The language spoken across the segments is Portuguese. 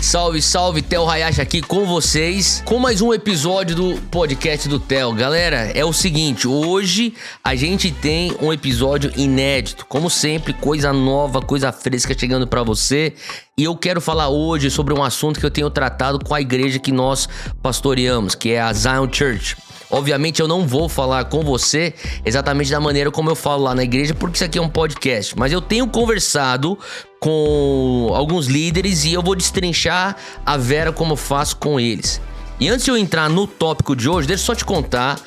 Salve, salve, Theo Hayashi aqui com vocês, com mais um episódio do podcast do Theo. Galera, é o seguinte, hoje a gente tem um episódio inédito, como sempre, coisa nova, coisa fresca chegando pra você. E eu quero falar hoje sobre um assunto que eu tenho tratado com a igreja que nós pastoreamos, que é a Zion Church. Obviamente eu não vou falar com você exatamente da maneira como eu falo lá na igreja, porque isso aqui é um podcast. Mas eu tenho conversado com alguns líderes e eu vou destrinchar a Vera como eu faço com eles. E antes de eu entrar no tópico de hoje, deixa eu só te contar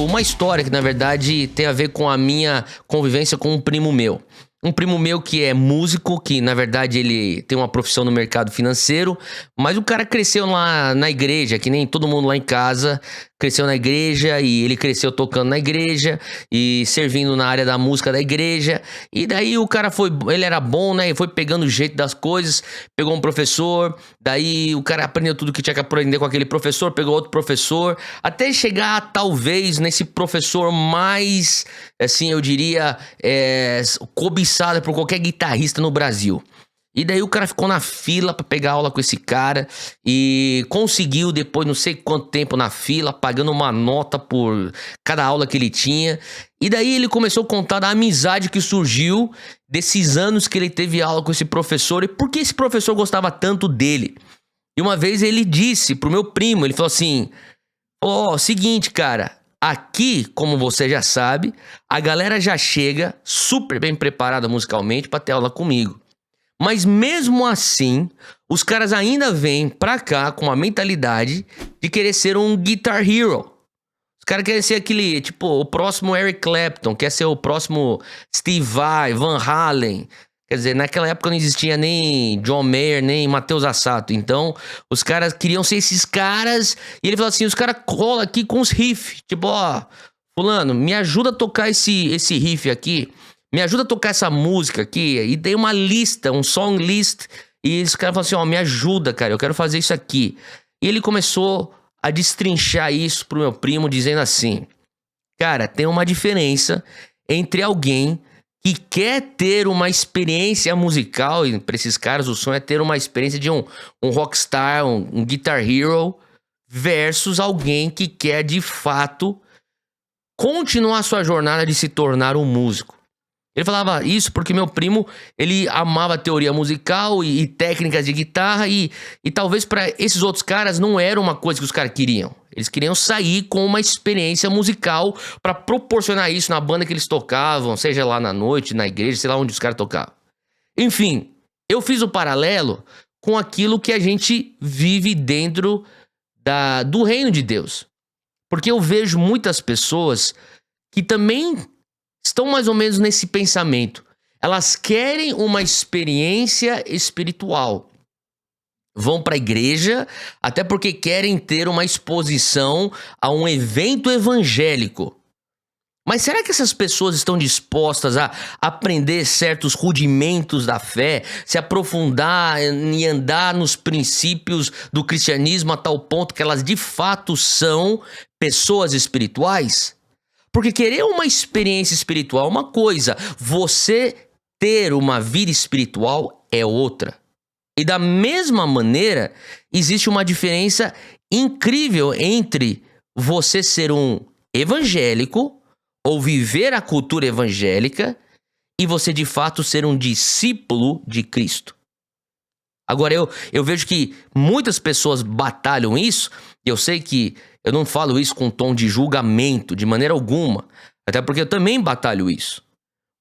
uma história que na verdade tem a ver com a minha convivência com um primo meu. Um primo meu que é músico, que na verdade ele tem uma profissão no mercado financeiro, mas o cara cresceu lá na igreja, que nem todo mundo lá em casa cresceu na igreja, e ele cresceu tocando na igreja e servindo na área da música da igreja. E daí o cara ele era bom, né? E foi pegando o jeito das coisas, pegou um professor, daí o cara aprendeu tudo que tinha que aprender com aquele professor, pegou outro professor, até chegar talvez nesse professor mais, assim, eu diria, cobiçado por qualquer guitarrista no Brasil. E daí o cara ficou na fila pra pegar aula com esse cara e conseguiu, depois não sei quanto tempo na fila, pagando uma nota por cada aula que ele tinha. E daí ele começou a contar da amizade que surgiu desses anos que ele teve aula com esse professor e por que esse professor gostava tanto dele. E uma vez ele disse pro meu primo, ele falou assim, seguinte, cara, aqui, como você já sabe, a galera já chega super bem preparada musicalmente pra ter aula comigo. Mas mesmo assim, os caras ainda vêm pra cá com a mentalidade de querer ser um Guitar Hero. Os caras querem ser aquele, tipo, o próximo Eric Clapton, quer ser o próximo Steve Vai, Van Halen. Quer dizer, naquela época não existia nem John Mayer, nem Matheus Assato. Então, os caras queriam ser esses caras. E ele falou assim, os caras colam aqui com os riffs. Tipo, fulano, me ajuda a tocar esse riff aqui. Me ajuda a tocar essa música aqui. E dei uma lista, um song list. E esse cara falou assim, me ajuda, cara, eu quero fazer isso aqui. E ele começou a destrinchar isso pro meu primo, dizendo assim, cara, tem uma diferença entre alguém que quer ter uma experiência musical, e pra esses caras o sonho é ter uma experiência de um rockstar, um guitar hero, versus alguém que quer de fato continuar a sua jornada de se tornar um músico. Ele falava isso porque meu primo, ele amava teoria musical e técnicas de guitarra e talvez para esses outros caras não era uma coisa que os caras queriam. Eles queriam sair com uma experiência musical para proporcionar isso na banda que eles tocavam, seja lá na noite, na igreja, sei lá onde os caras tocavam. Enfim, eu fiz o paralelo com aquilo que a gente vive dentro do reino de Deus. Porque eu vejo muitas pessoas que também estão mais ou menos nesse pensamento. Elas querem uma experiência espiritual. Vão para a igreja até porque querem ter uma exposição a um evento evangélico. Mas será que essas pessoas estão dispostas a aprender certos rudimentos da fé, se aprofundar e andar nos princípios do cristianismo a tal ponto que elas de fato são pessoas espirituais? Porque querer uma experiência espiritual é uma coisa, você ter uma vida espiritual é outra. E da mesma maneira, existe uma diferença incrível entre você ser um evangélico ou viver a cultura evangélica e você de fato ser um discípulo de Cristo. Agora eu vejo que muitas pessoas batalham isso, e eu sei que eu não falo isso com tom de julgamento, de maneira alguma, até porque eu também batalho isso.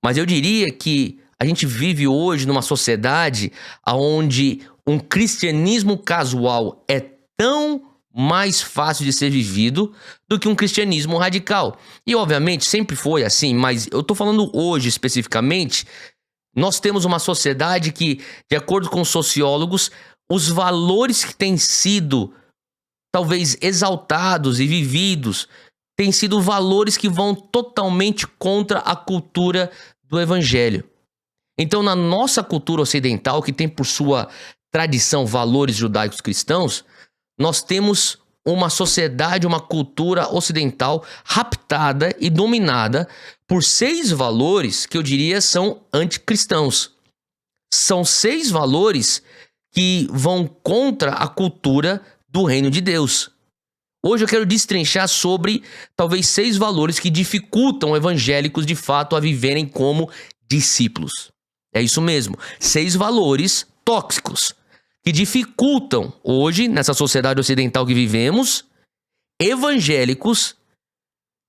Mas eu diria que a gente vive hoje numa sociedade onde um cristianismo casual é tão mais fácil de ser vivido do que um cristianismo radical. E obviamente sempre foi assim, mas eu tô falando hoje especificamente, nós temos uma sociedade que, de acordo com sociólogos, os valores que têm sido talvez exaltados e vividos têm sido valores que vão totalmente contra a cultura do evangelho. Então, na nossa cultura ocidental, que tem por sua tradição valores judaicos cristãos, nós temos uma sociedade, uma cultura ocidental raptada e dominada por 6 valores que eu diria são anticristãos. São 6 valores que vão contra a cultura do reino de Deus. Hoje eu quero destrinchar sobre talvez 6 valores que dificultam evangélicos de fato a viverem como discípulos. É isso mesmo, 6 valores tóxicos que dificultam hoje, nessa sociedade ocidental que vivemos, evangélicos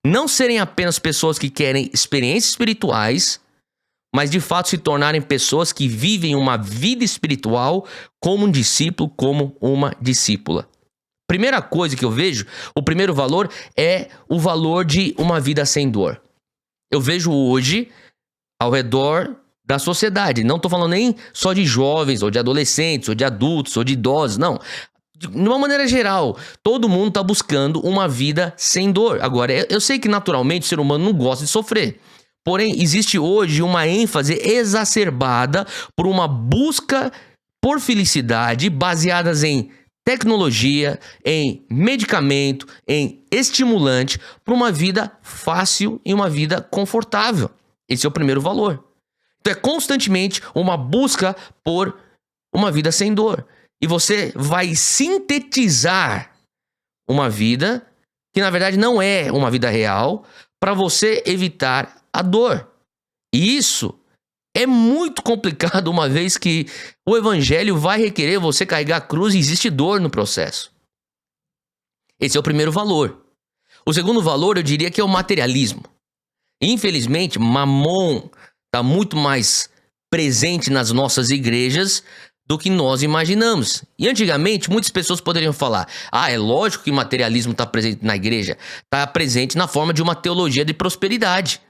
não serem apenas pessoas que querem experiências espirituais, mas de fato se tornarem pessoas que vivem uma vida espiritual como um discípulo, como uma discípula. Primeira coisa que eu vejo, o primeiro valor é o valor de uma vida sem dor. Eu vejo hoje, ao redor da sociedade, não estou falando nem só de jovens, ou de adolescentes, ou de adultos, ou de idosos, não. De uma maneira geral, todo mundo está buscando uma vida sem dor. Agora, eu sei que naturalmente o ser humano não gosta de sofrer. Porém, existe hoje uma ênfase exacerbada por uma busca por felicidade baseadas em tecnologia, em medicamento, em estimulante para uma vida fácil e uma vida confortável. Esse é o primeiro valor. Então é constantemente uma busca por uma vida sem dor. E você vai sintetizar uma vida que na verdade não é uma vida real para você evitar a dor. E isso é muito complicado, uma vez que o evangelho vai requerer você carregar a cruz e existe dor no processo. Esse é o primeiro valor. O segundo valor, eu diria que é o materialismo. Infelizmente, Mamon está muito mais presente nas nossas igrejas do que nós imaginamos. E antigamente, muitas pessoas poderiam falar: é lógico que o materialismo está presente na igreja. Está presente na forma de uma teologia de prosperidade.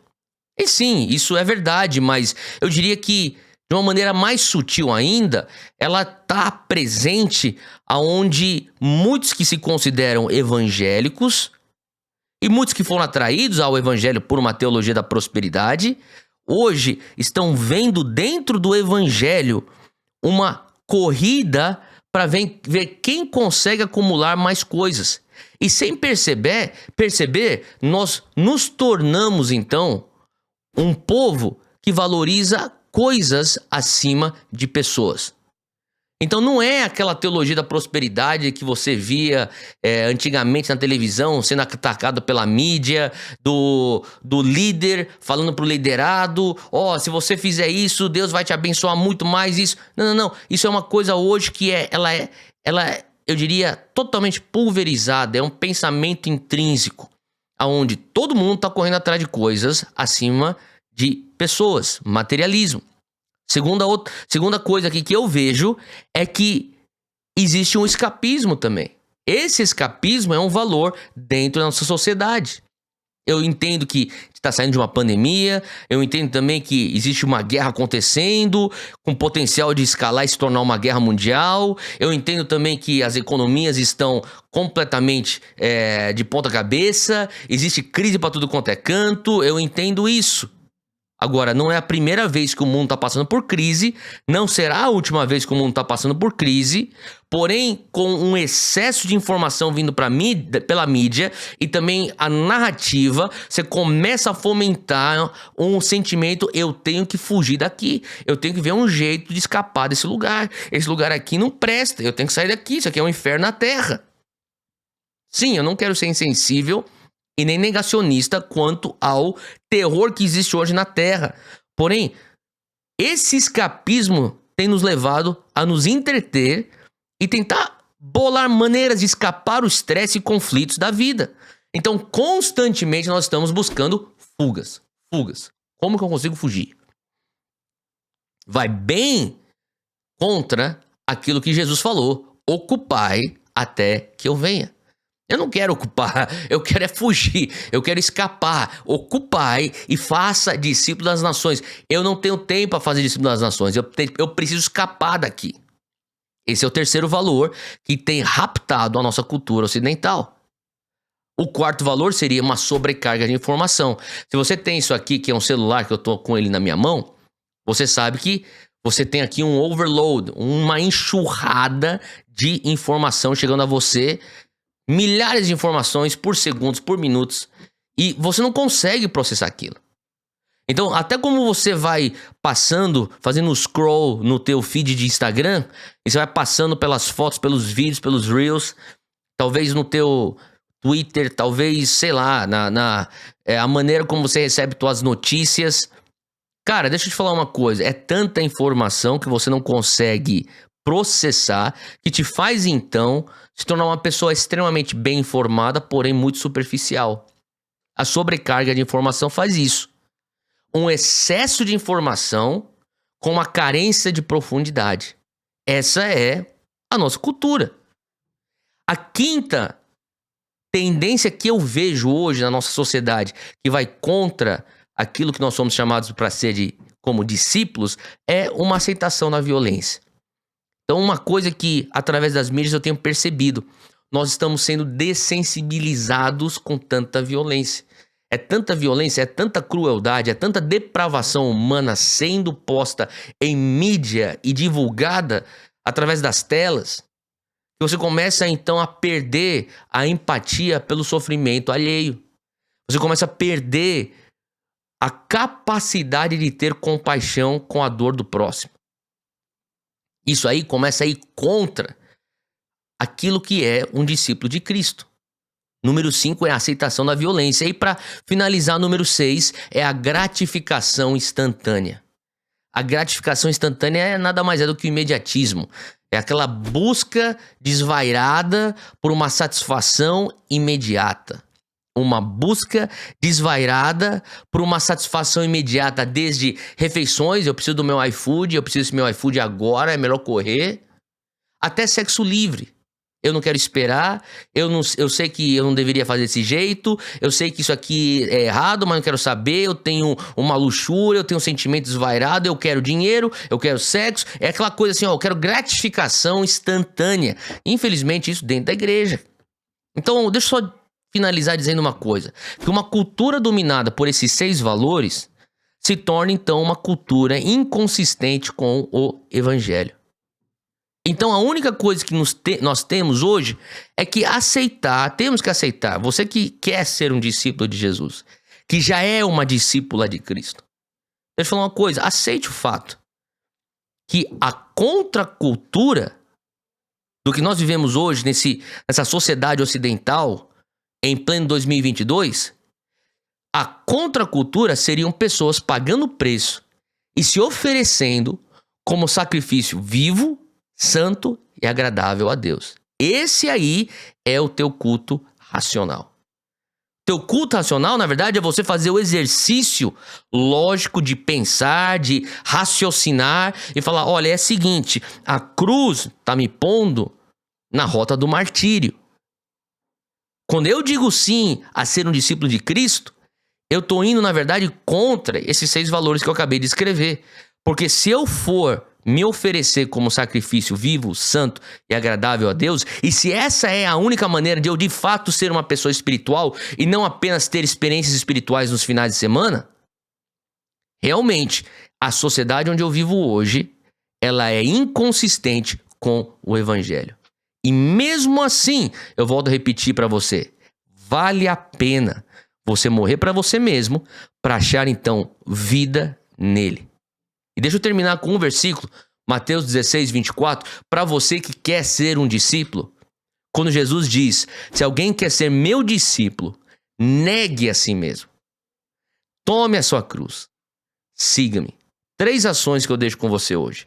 E sim, isso é verdade, mas eu diria que, de uma maneira mais sutil ainda, ela está presente aonde muitos que se consideram evangélicos e muitos que foram atraídos ao evangelho por uma teologia da prosperidade, hoje estão vendo dentro do evangelho uma corrida para ver quem consegue acumular mais coisas. E sem perceber, nós nos tornamos então um povo que valoriza coisas acima de pessoas. Então não é aquela teologia da prosperidade que você via antigamente na televisão, sendo atacado pela mídia, do líder falando pro liderado: se você fizer isso, Deus vai te abençoar muito mais. Isso. Não. Isso é uma coisa hoje que ela é, eu diria, totalmente pulverizada. É um pensamento intrínseco, onde todo mundo está correndo atrás de coisas acima de pessoas, materialismo. Segunda coisa aqui que eu vejo é que existe um escapismo também. Esse escapismo é um valor dentro da nossa sociedade. Eu entendo que está saindo de uma pandemia, eu entendo também que existe uma guerra acontecendo, com potencial de escalar e se tornar uma guerra mundial. Eu entendo também que as economias estão completamente de ponta cabeça, existe crise para tudo quanto é canto, eu entendo isso. Agora, não é a primeira vez que o mundo está passando por crise, não será a última vez que o mundo está passando por crise, porém, com um excesso de informação vindo pela mídia e também a narrativa, você começa a fomentar um sentimento: eu tenho que fugir daqui, eu tenho que ver um jeito de escapar desse lugar, esse lugar aqui não presta, eu tenho que sair daqui, isso aqui é um inferno na terra. Sim, eu não quero ser insensível e nem negacionista quanto ao terror que existe hoje na Terra. Porém, esse escapismo tem nos levado a nos entreter e tentar bolar maneiras de escapar o estresse e conflitos da vida. Então, constantemente nós estamos buscando fugas. Como que eu consigo fugir? Vai bem contra aquilo que Jesus falou: ocupai até que eu venha. Eu não quero ocupar, eu quero fugir, eu quero escapar. Ocupai e faça discípulo das nações. Eu não tenho tempo para fazer discípulo das nações, eu preciso escapar daqui. Esse é o terceiro valor que tem raptado a nossa cultura ocidental. O quarto valor seria uma sobrecarga de informação. Se você tem isso aqui, que é um celular, que eu estou com ele na minha mão, você sabe que você tem aqui um overload, uma enxurrada de informação chegando a você. Milhares de informações por segundos, por minutos, e você não consegue processar aquilo. Então, até como você vai passando, fazendo um scroll no teu feed de Instagram, e você vai passando pelas fotos, pelos vídeos, pelos Reels, talvez no teu Twitter, talvez, sei lá, a maneira como você recebe tuas notícias. Cara, deixa eu te falar uma coisa, é tanta informação que você não consegue processar, que te faz, então, se tornar uma pessoa extremamente bem informada, porém muito superficial. A sobrecarga de informação faz isso. Um excesso de informação com uma carência de profundidade. Essa é a nossa cultura. A quinta tendência que eu vejo hoje na nossa sociedade, que vai contra aquilo que nós somos chamados para ser como discípulos, é uma aceitação da violência. Então, uma coisa que, através das mídias, eu tenho percebido, nós estamos sendo dessensibilizados com tanta violência. É tanta violência, é tanta crueldade, é tanta depravação humana sendo posta em mídia e divulgada através das telas, que você começa então a perder a empatia pelo sofrimento alheio. Você começa a perder a capacidade de ter compaixão com a dor do próximo. Isso aí começa a ir contra aquilo que é um discípulo de Cristo. Número 5 é a aceitação da violência. E para finalizar, número 6 é a gratificação instantânea. A gratificação instantânea nada mais é do que o imediatismo. É aquela busca desvairada por uma satisfação imediata. Uma busca desvairada por uma satisfação imediata, desde refeições, eu preciso do meu iFood, eu preciso do meu iFood agora, é melhor correr, até sexo livre. Eu não quero esperar, eu sei que eu não deveria fazer desse jeito, eu sei que isso aqui é errado, mas não quero saber, eu tenho uma luxúria, eu tenho um sentimento desvairado, eu quero dinheiro, eu quero sexo, é aquela coisa assim, eu quero gratificação instantânea. Infelizmente, isso dentro da igreja. Então, deixa eu só finalizar dizendo uma coisa, que uma cultura dominada por esses 6 valores se torna, então, uma cultura inconsistente com o evangelho. Então, a única coisa que nós temos hoje é que temos que aceitar, você que quer ser um discípulo de Jesus, que já é uma discípula de Cristo. Deixa eu falar uma coisa, aceite o fato que a contracultura do que nós vivemos hoje nessa sociedade ocidental, em pleno 2022, a contracultura seriam pessoas pagando preço e se oferecendo como sacrifício vivo, santo e agradável a Deus. Esse aí é o teu culto racional. Teu culto racional, na verdade, é você fazer o exercício lógico de pensar, de raciocinar e falar, olha, é o seguinte, a cruz está me pondo na rota do martírio. Quando eu digo sim a ser um discípulo de Cristo, eu estou indo, na verdade, contra esses 6 valores que eu acabei de escrever. Porque se eu for me oferecer como sacrifício vivo, santo e agradável a Deus, e se essa é a única maneira de eu de fato ser uma pessoa espiritual e não apenas ter experiências espirituais nos finais de semana, realmente a sociedade onde eu vivo hoje, ela é inconsistente com o evangelho. E mesmo assim, eu volto a repetir para você, vale a pena você morrer para você mesmo, para achar então vida nele. E deixa eu terminar com um versículo, Mateus 16, 24, para você que quer ser um discípulo. Quando Jesus diz, se alguém quer ser meu discípulo, negue a si mesmo. Tome a sua cruz. Siga-me. 3 ações que eu deixo com você hoje.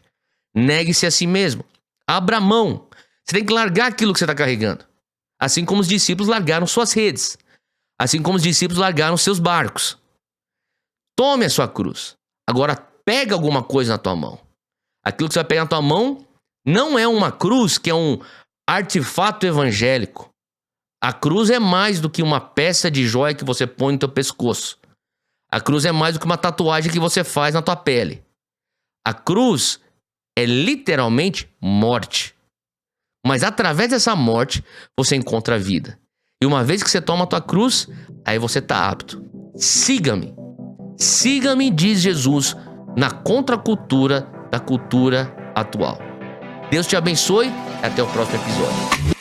Negue-se a si mesmo. Abra mão. Você tem que largar aquilo que você está carregando. Assim como os discípulos largaram suas redes. Assim como os discípulos largaram seus barcos. Tome a sua cruz. Agora, pega alguma coisa na tua mão. Aquilo que você vai pegar na tua mão não é uma cruz que é um artefato evangélico. A cruz é mais do que uma peça de joia que você põe no teu pescoço. A cruz é mais do que uma tatuagem que você faz na tua pele. A cruz é literalmente morte. Mas através dessa morte, você encontra a vida. E uma vez que você toma a tua cruz, aí você está apto. Siga-me. Siga-me, diz Jesus, na contracultura da cultura atual. Deus te abençoe e até o próximo episódio.